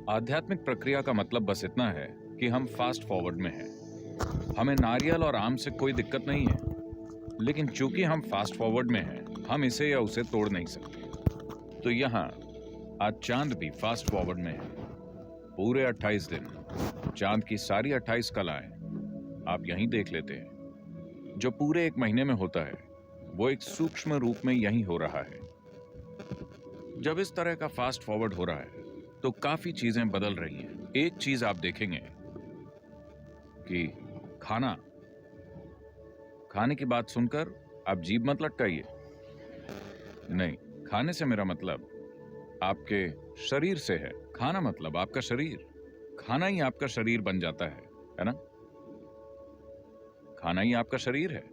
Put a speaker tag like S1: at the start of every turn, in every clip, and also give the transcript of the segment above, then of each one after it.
S1: आध्यात्मिक प्रक्रिया का मतलब बस इतना है कि हम फास्ट फॉरवर्ड में हैं। हमें नारियल और आम से कोई दिक्कत नहीं है, लेकिन चूंकि हम फास्ट फॉरवर्ड में हैं, हम इसे या उसे तोड़ नहीं सकते। तो यहाँ आज चांद भी फास्ट फॉरवर्ड में है। पूरे 28 दिन चांद की सारी 28 कलाएं आप यहीं देख लेते हैं। जो पूरे एक महीने में होता है वो एक सूक्ष्म रूप में यहीं हो रहा है। जब इस तरह का फास्ट फॉरवर्ड हो रहा है तो काफी चीजें बदल रही हैं। एक चीज आप देखेंगे कि खाने की बात सुनकर आप जीभ मत लटकाइए। नहीं, खाने से मेरा मतलब आपके शरीर से है। खाना मतलब आपका शरीर। खाना ही आपका शरीर बन जाता है ना? खाना ही आपका शरीर है।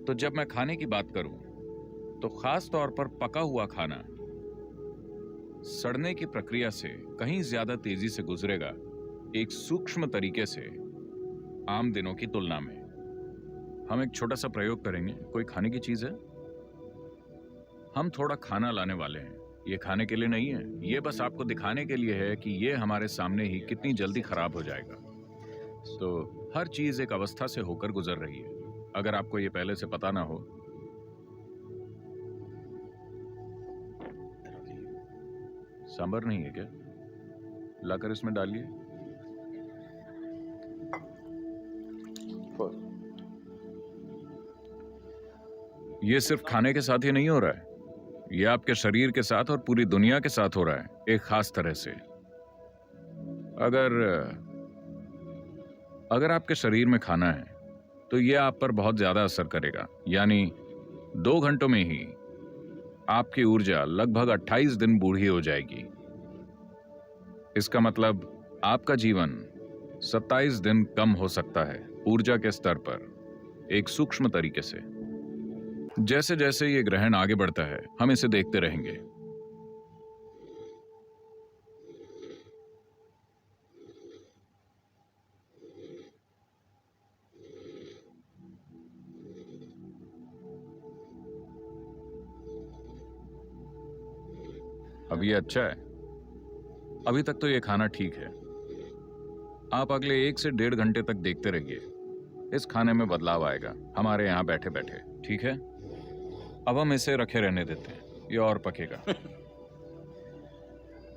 S1: तो जब मैं खाने की बात करूं तो खास तौर पर पका हुआ खाना सड़ने की प्रक्रिया से कहीं ज्यादा तेजी से गुजरेगा एक सूक्ष्म तरीके से आम दिनों की तुलना में। हम एक छोटा सा प्रयोग करेंगे। कोई खाने की चीज है? हम थोड़ा खाना लाने वाले हैं। ये खाने के लिए नहीं है, ये बस आपको दिखाने के लिए है कि ये हमारे सामने ही कितनी जल्दी खराब हो जाएगा। तो हर चीज एक अवस्था से होकर गुजर रही है। अगर आपको ये पहले से पता ना हो। सांभर नहीं है क्या? लाकर इसमें डालिए। ये सिर्फ खाने के साथ ही नहीं हो रहा है, ये आपके शरीर के साथ और पूरी दुनिया के साथ हो रहा है एक खास तरह से। अगर आपके शरीर में खाना है तो ये आप पर बहुत ज्यादा असर करेगा। यानी 2 घंटों में ही आपकी ऊर्जा लगभग 28 दिन बूढ़ी हो जाएगी। इसका मतलब आपका जीवन 27 दिन कम हो सकता है ऊर्जा के स्तर पर एक सूक्ष्म तरीके से। जैसे जैसे ये ग्रहण आगे बढ़ता है हम इसे देखते रहेंगे। अब ये अच्छा है। अभी तक तो ये खाना ठीक है। आप अगले 1 से 1.5 घंटे तक देखते रहिए। इस खाने में बदलाव आएगा हमारे यहाँ बैठे बैठे। ठीक है, अब हम इसे रखे रहने देते हैं, ये और पकेगा।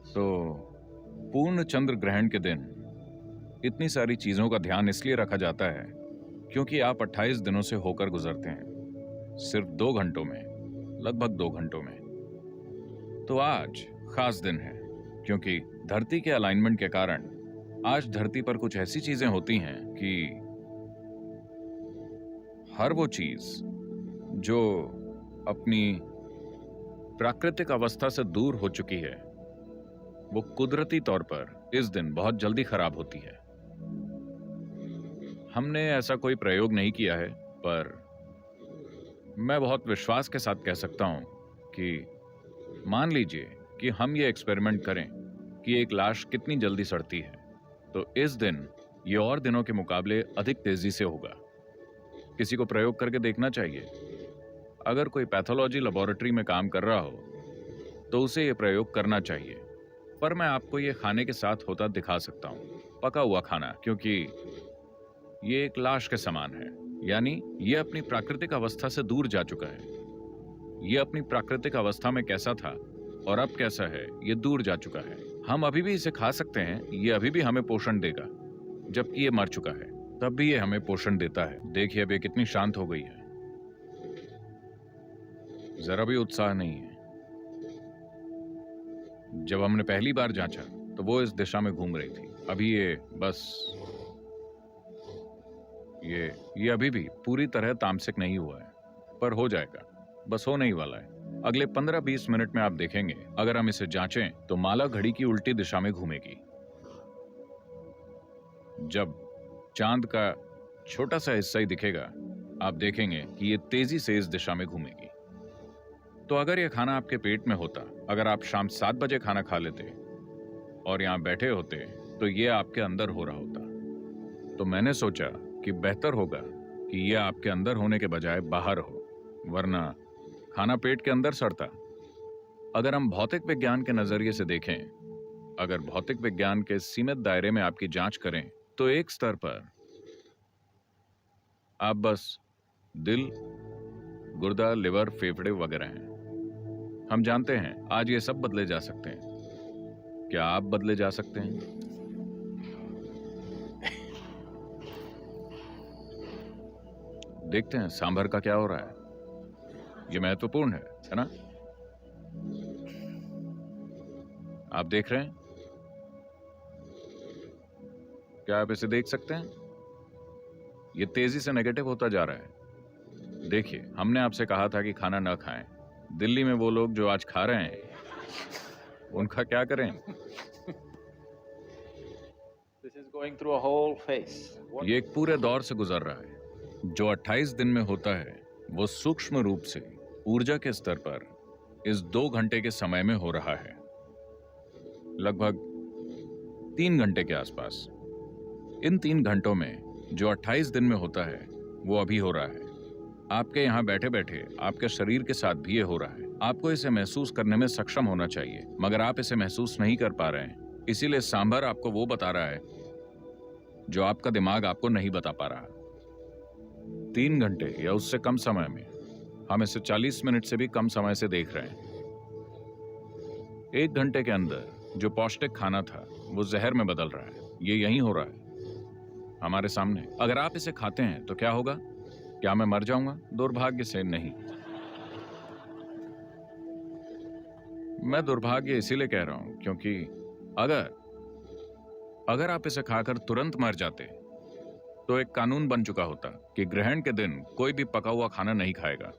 S1: तो पूर्ण चंद्र ग्रहण के दिन इतनी सारी चीजों का ध्यान इसलिए रखा जाता है क्योंकि आप 28 दिनों से होकर गुजरते हैं सिर्फ 2 घंटों में, लगभग 2 घंटों में। तो आज खास दिन है क्योंकि धरती के अलाइनमेंट के कारण आज धरती पर कुछ ऐसी चीजें होती हैं कि हर वो चीज जो अपनी प्राकृतिक अवस्था से दूर हो चुकी है वो कुदरती तौर पर इस दिन बहुत जल्दी खराब होती है। हमने ऐसा कोई प्रयोग नहीं किया है, पर मैं बहुत विश्वास के साथ कह सकता हूं कि मान लीजिए कि हम ये एक्सपेरिमेंट करें कि एक लाश कितनी जल्दी सड़ती है, तो इस दिन ये और दिनों के मुकाबले अधिक तेजी से होगा। किसी को प्रयोग करके देखना चाहिए। अगर कोई पैथोलॉजी लेबोरेटरी में काम कर रहा हो तो उसे ये प्रयोग करना चाहिए। पर मैं आपको ये खाने के साथ होता दिखा सकता हूँ, पका हुआ खाना, क्योंकि ये एक लाश के समान है। यानी ये अपनी प्राकृतिक अवस्था से दूर जा चुका है। ये अपनी प्राकृतिक अवस्था में कैसा था और अब कैसा है ये दूर जा चुका है। हम अभी भी इसे खा सकते हैं, ये अभी भी हमें पोषण देगा। जबकि ये मर चुका है तब भी ये हमें पोषण देता है। देखिए अब ये कितनी शांत हो गई है, जरा भी उत्साह नहीं है। जब हमने पहली बार जांचा तो वो इस दिशा में घूम रही थी। अभी ये बस ये अभी भी पूरी तरह तामसिक नहीं हुआ है, पर हो जाएगा, बस होने ही वाला है। अगले 15-20 मिनट में आप देखेंगे अगर हम इसे जांचें तो माला घड़ी की उल्टी दिशा में घूमेगी। जब चांद का छोटा सा हिस्सा ही दिखेगा आप देखेंगे कि ये तेजी से इस दिशा में घूमेगी। तो अगर यह खाना आपके पेट में होता, अगर आप शाम 7 बजे खाना खा लेते और यहां बैठे होते तो ये आपके अंदर हो रहा होता। तो मैंने सोचा कि बेहतर होगा कि यह आपके अंदर होने के बजाय बाहर हो, वरना खाना पेट के अंदर सड़ता। अगर हम भौतिक विज्ञान के नजरिए से देखें, अगर भौतिक विज्ञान के सीमित दायरे में आपकी जांच करें तो एक स्तर पर आप बस दिल, गुर्दा, लिवर, फेफड़े वगैरह हैं। हम जानते हैं आज ये सब बदले जा सकते हैं। क्या आप बदले जा सकते हैं? देखते हैं सांभर का क्या हो रहा है। ये महत्वपूर्ण है ना? आप देख रहे हैं? क्या आप इसे देख सकते हैं? ये तेजी से नेगेटिव होता जा रहा है। देखिए, हमने आपसे कहा था कि खाना ना खाएं। दिल्ली में वो लोग जो आज खा रहे हैं, उनका क्या करें?
S2: This is going through a whole phase.
S1: ये एक पूरे दौर से गुजर रहा है। जो 28 दिन में होता है, वो सूक्ष्म रूप से ऊर्जा के स्तर पर इस 2 घंटे के समय में हो रहा है, लगभग 3 घंटे के आसपास। इन 3 घंटों में जो 28 दिन में होता है, वो अभी हो रहा है। आपके यहाँ बैठे बैठे आपके शरीर के साथ भी ये हो रहा है। आपको इसे महसूस करने में सक्षम होना चाहिए, मगर आप इसे महसूस नहीं कर पा रहे हैं। इसीलिए सांभर आपको वो बता रहा है जो आपका दिमाग आपको नहीं बता पा रहा। 3 घंटे या उससे कम समय में हम इसे 40 मिनट से भी कम समय से देख रहे हैं। 1 घंटे के अंदर जो पौष्टिक खाना था, वो जहर में बदल रहा है। ये यहीं हो रहा है, हमारे सामने। अगर आप इसे खाते हैं तो क्या होगा? क्या मैं मर जाऊंगा? दुर्भाग्य से नहीं। मैं दुर्भाग्य इसीलिए कह रहा हूं क्योंकि अगर आप इसे खाकर तुरंत मर जाते तो एक कानून बन चुका होता कि ग्रहण के दिन कोई भी पका हुआ खाना नहीं खाएगा।